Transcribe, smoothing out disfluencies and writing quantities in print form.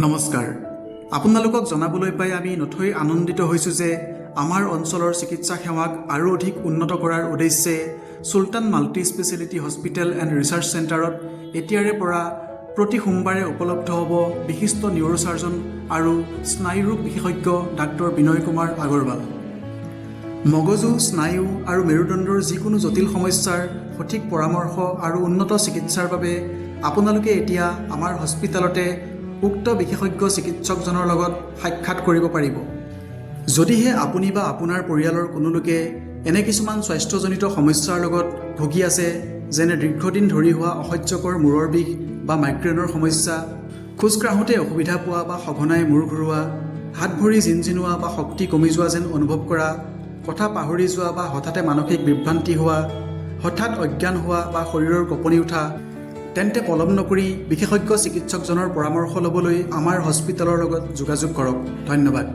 নমস্কাৰ আপোনালোকক জনাবলৈ পাই আমি নথৈ আনন্দিত হৈছোঁ যে আমাৰ অঞ্চলৰ চিকিৎসা সেৱাক আৰু অধিক উন্নত কৰাৰ উদ্দেশ্যে Sultan multi speciality hospital and research চেণ্টাৰত এতিয়াৰে পৰা প্ৰতি সোমবাৰে উপলব্ধ হ'ব বিশিষ্ট নিউৰোচাৰ্জন আৰু স্নায়ুৰোগ বিশেষজ্ঞ ডাক্তৰ বিনয় কুমাৰ আগৰৱাল। মগজু, স্নায়ু আৰু মেৰুদণ্ডৰ যিকোনো জটিল সমস্যাৰ সঠিক পৰামৰ্শ আৰু উন্নত চিকিৎসাৰ বাবে আপোনালোকে এতিয়া আমাৰ হস্পিটেলতে উক্ত বিশেষজ্ঞ চিকিৎসকজনৰ লগত সাক্ষাৎ কৰিব পাৰিব। যদিহে আপুনি বা আপোনাৰ পৰিয়ালৰ কোনো লোকে এনে কিছুমান স্বাস্থ্যজনিত সমস্যাৰ লগত ভুগি আছে, যেনে দীৰ্ঘদিন ধৰি হোৱা অসহ্যকৰ মূৰৰ বিষ বা মাইগ্ৰেনৰ সমস্যা, খোজ কাঢ়োঁতে অসুবিধা পোৱা বা সঘনাই মূৰ ঘূৰোৱা, হাত ভৰি জিনজিনোৱা বা শক্তি কমি যোৱা যেন অনুভৱ কৰা, কথা পাহৰি যোৱা বা হঠাতে মানসিক বিভ্ৰান্তি হোৱা, হঠাৎ অজ্ঞান হোৱা বা শৰীৰৰ কঁপনি উঠা, তেন্তে পলম নকৰি বিশেষজ্ঞ চিকিৎসকজনৰ পৰামৰ্শ ল'বলৈ আমাৰ হস্পিটেলৰ লগত যোগাযোগ কৰক। ধন্যবাদ।